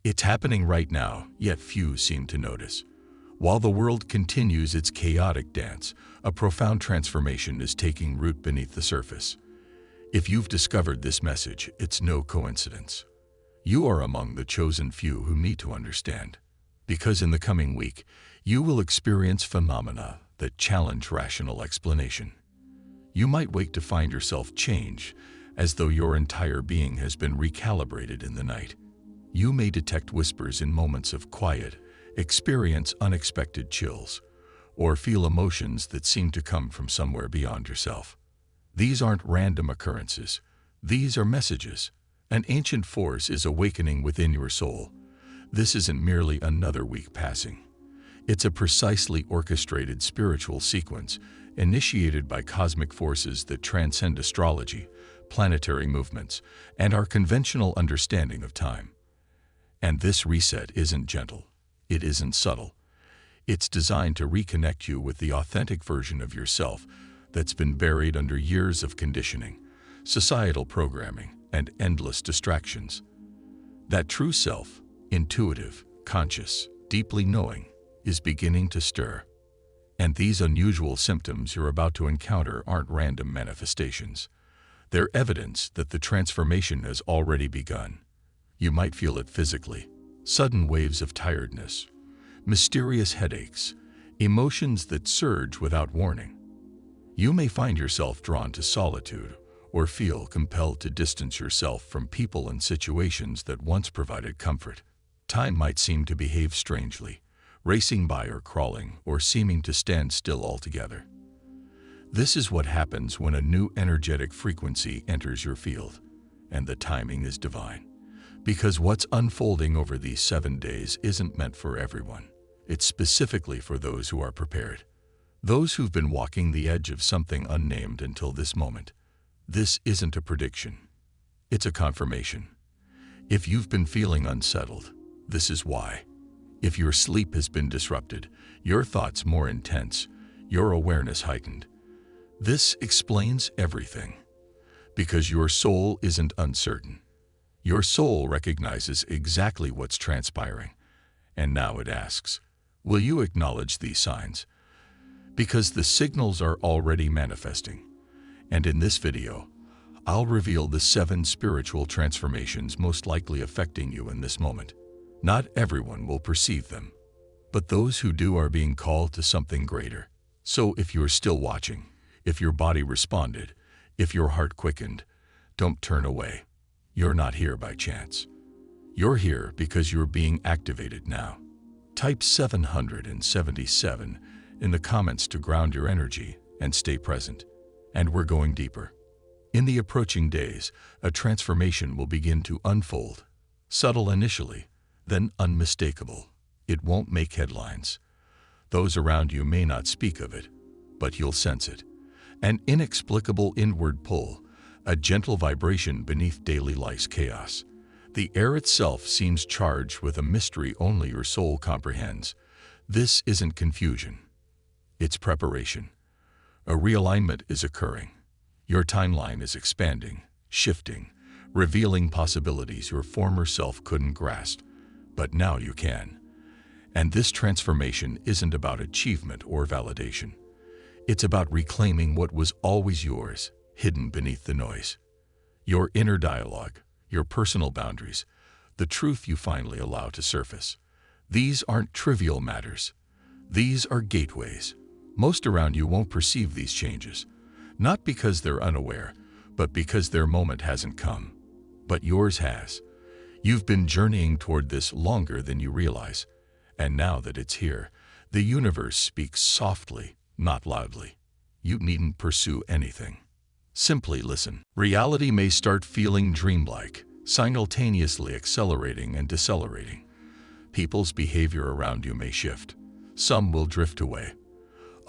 It's happening right now, yet few seem to notice. While the world continues its chaotic dance, a profound transformation is taking root beneath the surface. If you've discovered this message, it's no coincidence. You are among the chosen few who need to understand. Because in the coming week, you will experience phenomena that challenge rational explanation. You might wake to find yourself change, as though your entire being has been recalibrated in the night. You may detect whispers in moments of quiet, experience unexpected chills, or feel emotions that seem to come from somewhere beyond yourself. These aren't random occurrences. These are messages. An ancient force is awakening within your soul. This isn't merely another week passing. It's a precisely orchestrated spiritual sequence initiated by cosmic forces that transcend astrology, planetary movements, and our conventional understanding of time. And this reset isn't gentle. It isn't subtle. It's designed to reconnect you with the authentic version of yourself that's been buried under years of conditioning, societal programming, and endless distractions. That true self, intuitive, conscious, deeply knowing, is beginning to stir. And these unusual symptoms you're about to encounter aren't random manifestations. They're evidence that the transformation has already begun. You might feel it physically: sudden waves of tiredness, mysterious headaches, emotions that surge without warning. You may find yourself drawn to solitude or feel compelled to distance yourself from people and situations that once provided comfort. Time might seem to behave strangely, racing by or crawling or seeming to stand still altogether. This is what happens when a new energetic frequency enters your field, and the timing is divine. Because what's unfolding over these 7 days isn't meant for everyone. It's specifically for those who are prepared. Those who've been walking the edge of something unnamed until this moment. This isn't a prediction. It's a confirmation. If you've been feeling unsettled, this is why. If your sleep has been disrupted, your thoughts more intense, your awareness heightened, this explains everything. Because your soul isn't uncertain. Your soul recognizes exactly what's transpiring, and now it asks, will you acknowledge these signs? Because the signals are already manifesting. And in this video, I'll reveal the 7 spiritual transformations most likely affecting you in this moment. Not everyone will perceive them, but those who do are being called to something greater. So if you're still watching, if your body responded, if your heart quickened, don't turn away. You're not here by chance. You're here because you're being activated now. Type 777 in the comments to ground your energy and stay present. And we're going deeper. In the approaching days, a transformation will begin to unfold. Subtle initially, then unmistakable. It won't make headlines. Those around you may not speak of it, but you'll sense it. An inexplicable inward pull, a gentle vibration beneath daily life's chaos. The air itself seems charged with a mystery only your soul comprehends. This isn't confusion. It's preparation. A realignment is occurring. Your timeline is expanding, shifting, revealing possibilities your former self couldn't grasp, but now you can. And this transformation isn't about achievement or validation. It's about reclaiming what was always yours, hidden beneath the noise. Your inner dialogue, your personal boundaries, the truth you finally allow to surface. These aren't trivial matters. These are gateways. Most around you won't perceive these changes, not because they're unaware, but because their moment hasn't come. But yours has. You've been journeying toward this longer than you realize, and now that it's here, the universe speaks softly, not loudly. You needn't pursue anything. Simply listen. Reality may start feeling dreamlike, simultaneously accelerating and decelerating. People's behavior around you may shift. Some will drift away.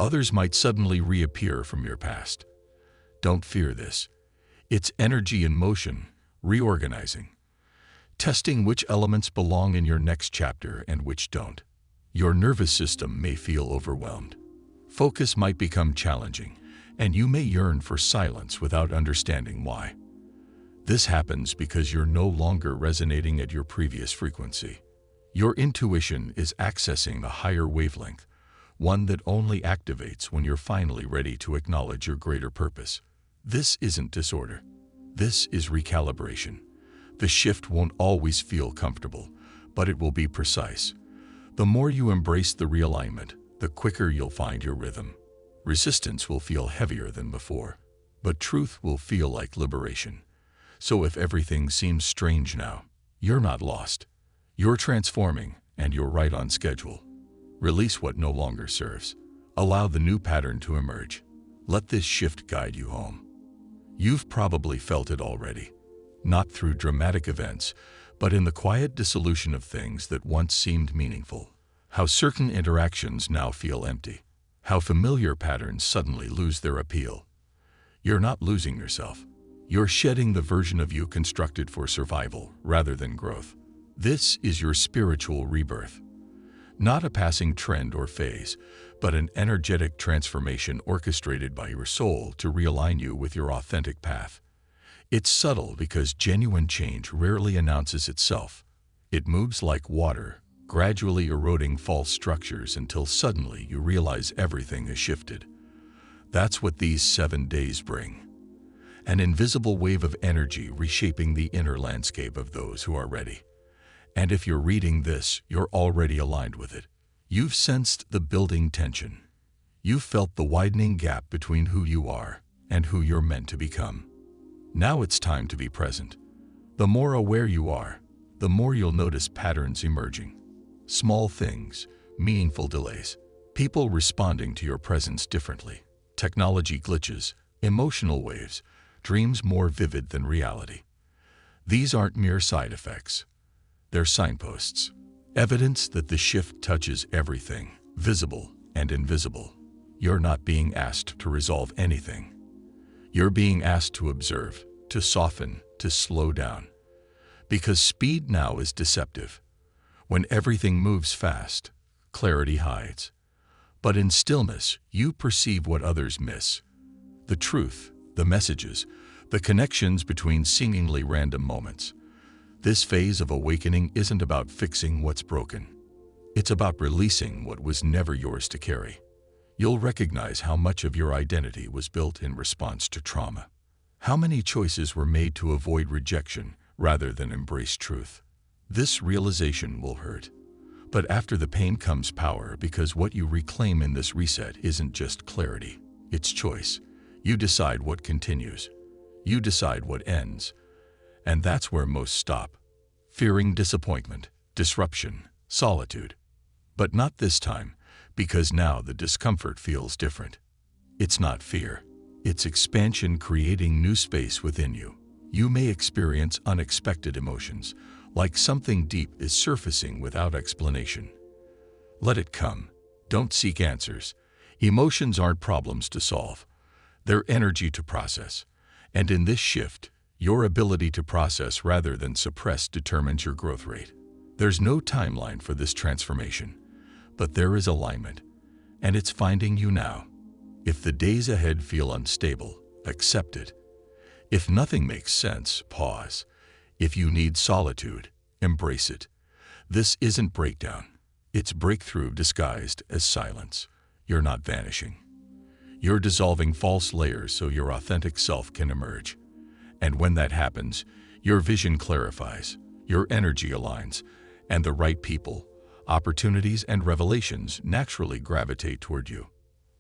Others might suddenly reappear from your past. Don't fear this. It's energy in motion, reorganizing, testing which elements belong in your next chapter and which don't. Your nervous system may feel overwhelmed. Focus might become challenging, and you may yearn for silence without understanding why. This happens because you're no longer resonating at your previous frequency. Your intuition is accessing a higher wavelength, one that only activates when you're finally ready to acknowledge your greater purpose. This isn't disorder. This is recalibration. The shift won't always feel comfortable, but it will be precise. The more you embrace the realignment, the quicker you'll find your rhythm. Resistance will feel heavier than before, but truth will feel like liberation. So if everything seems strange now, you're not lost. You're transforming, and you're right on schedule. Release what no longer serves. Allow the new pattern to emerge. Let this shift guide you home. You've probably felt it already, not through dramatic events, but in the quiet dissolution of things that once seemed meaningful. How certain interactions now feel empty. How familiar patterns suddenly lose their appeal. You're not losing yourself. You're shedding the version of you constructed for survival rather than growth. This is your spiritual rebirth. Not a passing trend or phase, but an energetic transformation orchestrated by your soul to realign you with your authentic path. It's subtle because genuine change rarely announces itself. It moves like water, gradually eroding false structures until suddenly you realize everything has shifted. That's what these 7 days bring. An invisible wave of energy reshaping the inner landscape of those who are ready. And if you're reading this, you're already aligned with it. You've sensed the building tension. You've felt the widening gap between who you are and who you're meant to become. Now it's time to be present. The more aware you are, the more you'll notice patterns emerging. Small things, meaningful delays, people responding to your presence differently, technology glitches, emotional waves, dreams more vivid than reality. These aren't mere side effects. They're signposts, evidence that the shift touches everything, visible and invisible. You're not being asked to resolve anything. You're being asked to observe, to soften, to slow down. Because speed now is deceptive. When everything moves fast, clarity hides. But in stillness, you perceive what others miss. The truth, the messages, the connections between seemingly random moments. This phase of awakening isn't about fixing what's broken. It's about releasing what was never yours to carry. You'll recognize how much of your identity was built in response to trauma. How many choices were made to avoid rejection rather than embrace truth. This realization will hurt. But after the pain comes power, because what you reclaim in this reset isn't just clarity, it's choice. You decide what continues. You decide what ends. And that's where most stop, fearing disappointment, disruption, solitude. But not this time, because now the discomfort feels different. It's not fear. It's expansion creating new space within you. You may experience unexpected emotions, like something deep is surfacing without explanation. Let it come. Don't seek answers. Emotions aren't problems to solve. They're energy to process. And in this shift, your ability to process rather than suppress determines your growth rate. There's no timeline for this transformation, but there is alignment, and it's finding you now. If the days ahead feel unstable, accept it. If nothing makes sense, pause. If you need solitude, embrace it. This isn't breakdown. It's breakthrough disguised as silence. You're not vanishing. You're dissolving false layers so your authentic self can emerge. And when that happens, your vision clarifies, your energy aligns, and the right people, opportunities, and revelations naturally gravitate toward you.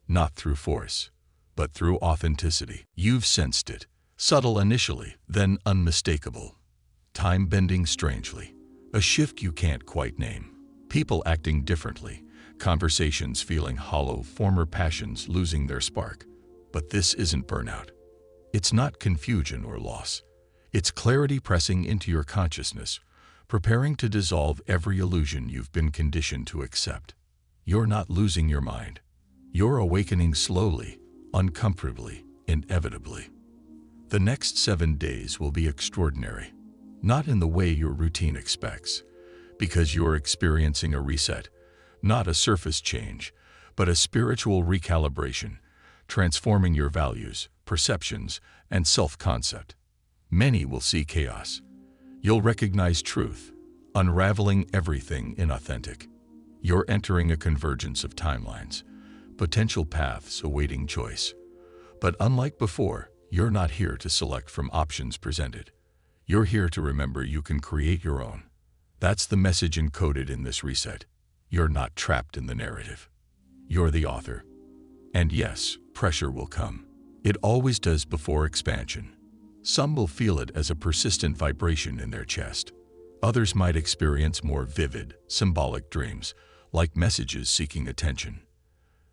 Not through force, but through authenticity. You've sensed it, subtle initially, then unmistakable. Time bending strangely, a shift you can't quite name. People acting differently, conversations feeling hollow, former passions losing their spark. But this isn't burnout. It's not confusion or loss. It's clarity pressing into your consciousness, preparing to dissolve every illusion you've been conditioned to accept. You're not losing your mind. You're awakening slowly, uncomfortably, inevitably. The next 7 days will be extraordinary, not in the way your routine expects, because you're experiencing a reset, not a surface change, but a spiritual recalibration, transforming your values, perceptions, and self-concept. Many will see chaos. You'll recognize truth, unraveling everything inauthentic. You're entering a convergence of timelines, potential paths awaiting choice. But unlike before, you're not here to select from options presented. You're here to remember you can create your own. That's the message encoded in this reset. You're not trapped in the narrative. You're the author. And yes, pressure will come. It always does before expansion. Some will feel it as a persistent vibration in their chest. Others might experience more vivid, symbolic dreams, like messages seeking attention.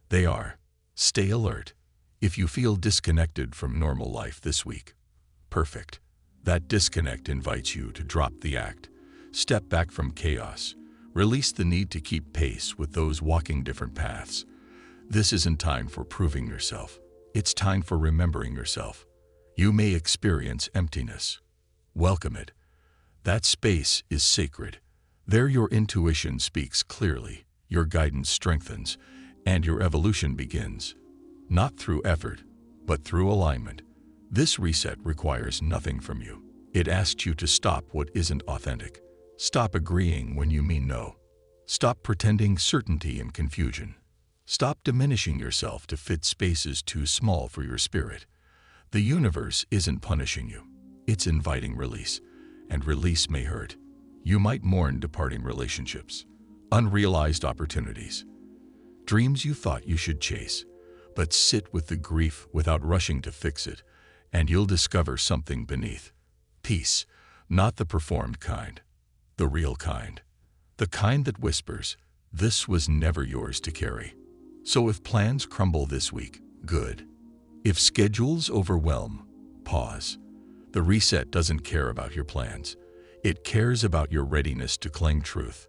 They are. Stay alert. If you feel disconnected from normal life this week, perfect. That disconnect invites you to drop the act, step back from chaos, release the need to keep pace with those walking different paths. This isn't time for proving yourself. It's time for remembering yourself. You may experience emptiness. Welcome it. That space is sacred. There your intuition speaks clearly, your guidance strengthens, and your evolution begins. Not through effort, but through alignment. This reset requires nothing from you. It asks you to stop what isn't authentic. Stop agreeing when you mean no. Stop pretending certainty and confusion. Stop diminishing yourself to fit spaces too small for your spirit. The universe isn't punishing you. It's inviting release, and release may hurt. You might mourn departing relationships, unrealized opportunities, dreams you thought you should chase. But sit with the grief without rushing to fix it, and you'll discover something beneath. Peace, not the performed kind, the real kind. The kind that whispers, this was never yours to carry. So if plans crumble this week, good. If schedules overwhelm, pause. The reset doesn't care about your plans. It cares about your readiness to claim truth.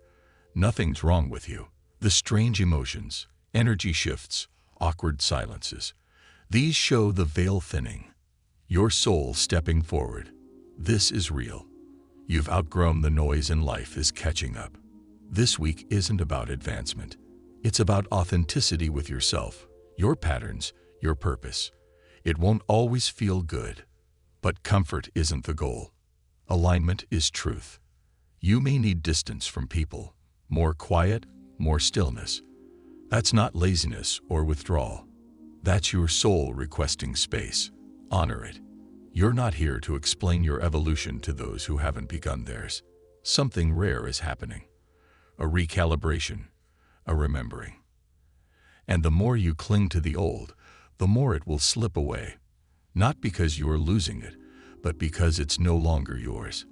Nothing's wrong with you. The strange emotions, energy shifts, awkward silences. These show the veil thinning. Your soul stepping forward. This is real. You've outgrown the noise and life is catching up. This week isn't about advancement. It's about authenticity with yourself, your patterns, your purpose. It won't always feel good, but comfort isn't the goal. Alignment is truth. You may need distance from people, more quiet, more stillness. That's not laziness or withdrawal. That's your soul requesting space. Honor it. You're not here to explain your evolution to those who haven't begun theirs. Something rare is happening. A recalibration, a remembering. And the more you cling to the old, the more it will slip away. Not because you're losing it, but because it's no longer yours.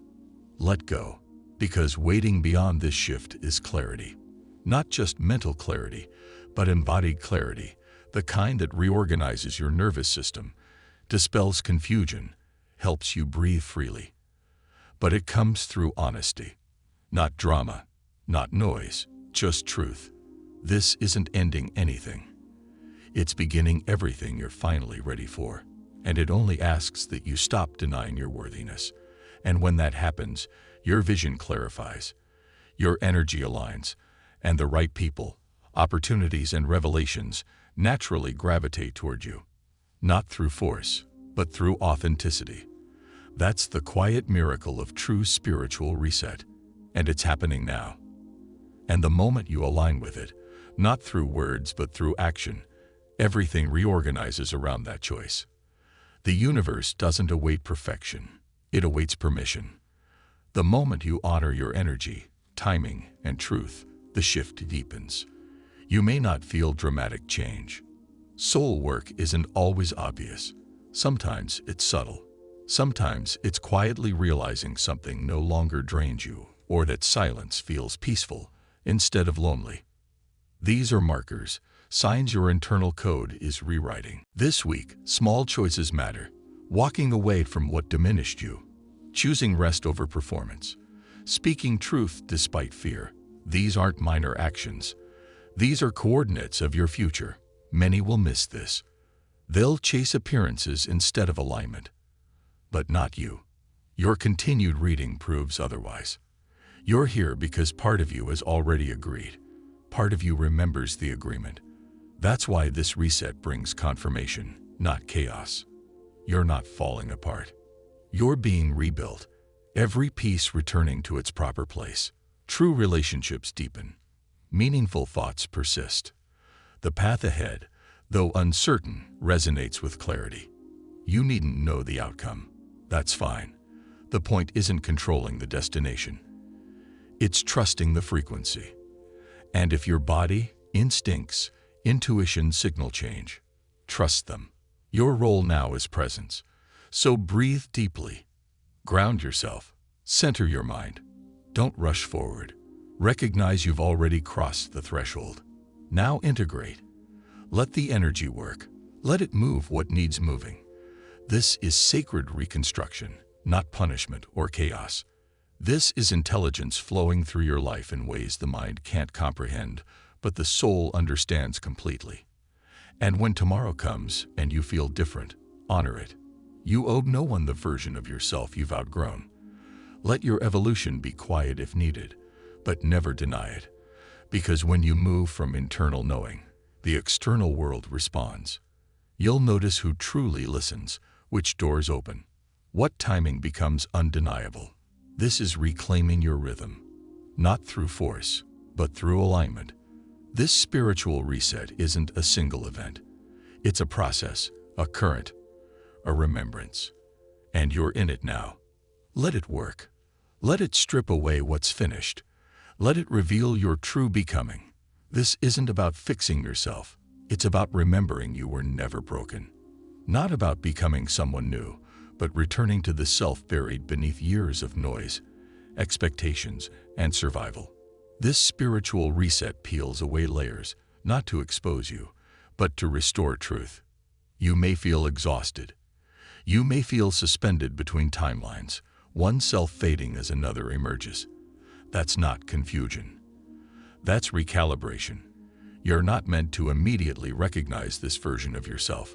Let go, because waiting beyond this shift is clarity. Not just mental clarity, but embodied clarity, the kind that reorganizes your nervous system, dispels confusion, helps you breathe freely. But it comes through honesty. Not drama, not noise, just truth. This isn't ending anything. It's beginning everything you're finally ready for. And it only asks that you stop denying your worthiness. And when that happens, your vision clarifies, your energy aligns, and the right people, opportunities, and revelations naturally gravitate toward you. Not through force, but through authenticity. That's the quiet miracle of true spiritual reset. And it's happening now. And the moment you align with it, not through words but through action, everything reorganizes around that choice. The universe doesn't await perfection, it awaits permission. The moment you honor your energy, timing, and truth, the shift deepens. You may not feel dramatic change. Soul work isn't always obvious. Sometimes it's subtle. Sometimes it's quietly realizing something no longer drains you, or that silence feels peaceful instead of lonely. These are markers, signs your internal code is rewriting. This week, small choices matter. Walking away from what diminished you, choosing rest over performance, speaking truth despite fear. These aren't minor actions. These are coordinates of your future. Many will miss this. They'll chase appearances instead of alignment. But not you. Your continued reading proves otherwise. You're here because part of you has already agreed. Part of you remembers the agreement. That's why this reset brings confirmation, not chaos. You're not falling apart. You're being rebuilt, every piece returning to its proper place. True relationships deepen. Meaningful thoughts persist. The path ahead, though uncertain, resonates with clarity. You needn't know the outcome. That's fine. The point isn't controlling the destination. It's trusting the frequency. And if your body, instincts, intuition signal change, trust them. Your role now is presence. So breathe deeply. Ground yourself. Center your mind. Don't rush forward. Recognize you've already crossed the threshold. Now integrate. Let the energy work. Let it move what needs moving. This is sacred reconstruction, not punishment or chaos. This is intelligence flowing through your life in ways the mind can't comprehend, but the soul understands completely. And when tomorrow comes and you feel different, honor it. You owe no one the version of yourself you've outgrown. Let your evolution be quiet if needed, but never deny it. Because when you move from internal knowing, the external world responds. You'll notice who truly listens, which doors open, what timing becomes undeniable. This is reclaiming your rhythm, not through force, but through alignment. This spiritual reset isn't a single event. It's a process, a current, a remembrance. And you're in it now. Let it work. Let it strip away what's finished. Let it reveal your true becoming. This isn't about fixing yourself. It's about remembering you were never broken. Not about becoming someone new, but returning to the self buried beneath years of noise, expectations, and survival. This spiritual reset peels away layers, not to expose you, but to restore truth. You may feel exhausted. You may feel suspended between timelines, one self fading as another emerges. That's not confusion. That's recalibration. You're not meant to immediately recognize this version of yourself.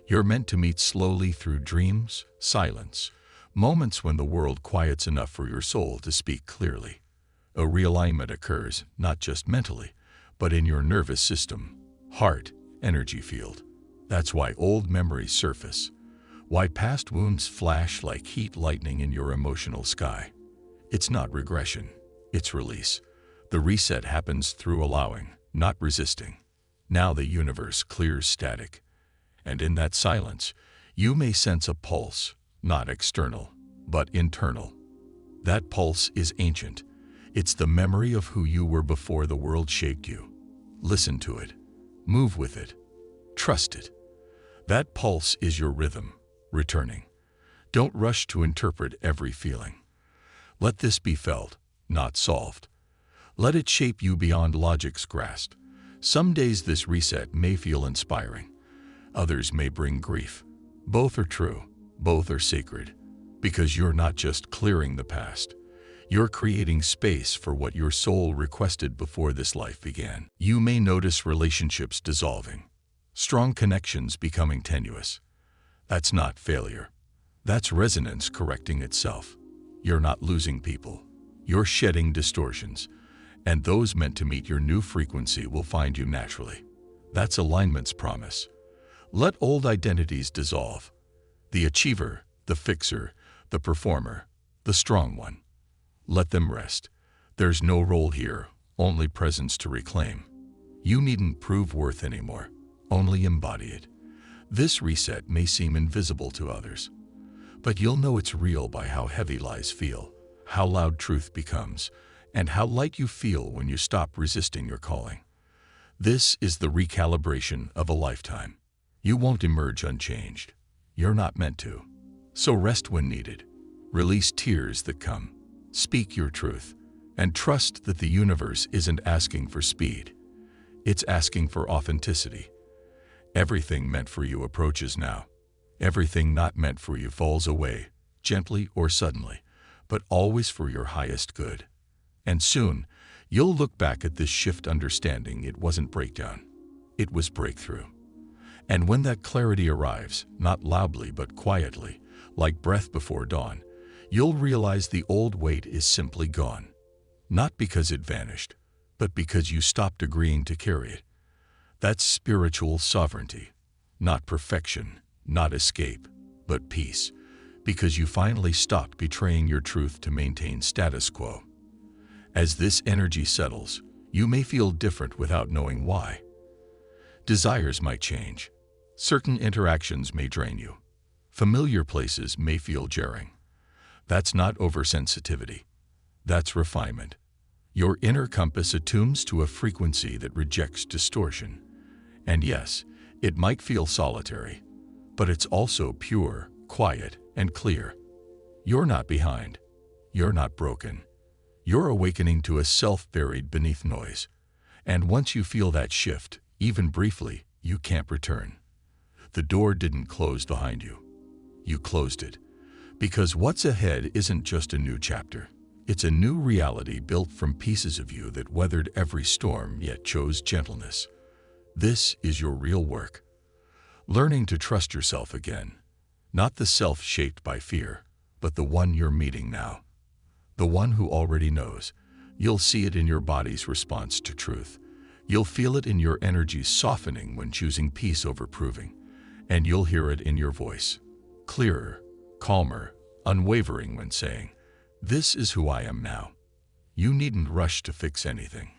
You're meant to meet slowly through dreams, silence, moments when the world quiets enough for your soul to speak clearly. A realignment occurs not just mentally, but in your nervous system, heart, energy field. That's why old memories surface, why past wounds flash like heat lightning in your emotional sky. It's not regression, it's release. The reset happens through allowing, not resisting. Now the universe clears static. And in that silence, you may sense a pulse, not external, but internal. That pulse is ancient. It's the memory of who you were before the world shaped you. Listen to it. Move with it. Trust it. That pulse is your rhythm, returning. Don't rush to interpret every feeling. Let this be felt, not solved. Let it shape you beyond logic's grasp. Some days this reset may feel inspiring. Others may bring grief. Both are true. Both are sacred. Because you're not just clearing the past. You're creating space for what your soul requested before this life began. You may notice relationships dissolving, strong connections becoming tenuous. That's not failure. That's resonance correcting itself. You're not losing people. You're shedding distortions, and those meant to meet your new frequency will find you naturally. That's alignment's promise. Let old identities dissolve. The achiever, the fixer, the performer, the strong one. Let them rest. There's no role here, only presence to reclaim. You needn't prove worth anymore, only embody it. This reset may seem invisible to others, but you'll know it's real by how heavy lies feel, how loud truth becomes, and how light you feel when you stop resisting your calling. This is the recalibration of a lifetime. You won't emerge unchanged. You're not meant to. So rest when needed. Release tears that come. Speak your truth. And trust that the universe isn't asking for speed. It's asking for authenticity. Everything meant for you approaches now. Everything not meant for you falls away, gently or suddenly, but always for your highest good. And soon, you'll look back at this shift understanding it wasn't breakdown. It was breakthrough. And when that clarity arrives, not loudly but quietly, like breath before dawn, you'll realize the old weight is simply gone. Not because it vanished, but because you stopped agreeing to carry it. That's spiritual sovereignty. Not perfection, not escape, but peace. Because you finally stopped betraying your truth to maintain status quo. As this energy settles, you may feel different without knowing why. Desires might change. Certain interactions may drain you. Familiar places may feel jarring. That's not oversensitivity. That's refinement. Your inner compass attunes to a frequency that rejects distortion. And yes, it might feel solitary, but it's also pure, quiet, and clear. You're not behind. You're not broken. You're awakening to a self buried beneath noise. And once you feel that shift, even briefly, you can't return. The door didn't close behind you. You closed it. Because what's ahead isn't just a new chapter. It's a new reality built from pieces of you that weathered every storm yet chose gentleness. This is your real work. Learning to trust yourself again. Not the self shaped by fear, but the one you're meeting now. The one who already knows. You'll see it in your body's response to truth. You'll feel it in your energy softening when choosing peace over proving. And you'll hear it in your voice. Clearer, calmer, unwavering when saying, "This is who I am now." You needn't rush to fix anything.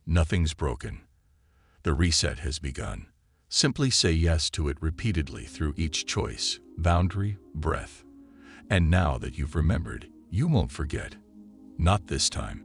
Nothing's broken. The reset has begun. Simply say yes to it repeatedly through each choice, boundary, breath. And now that you've remembered, you won't forget. Not this time.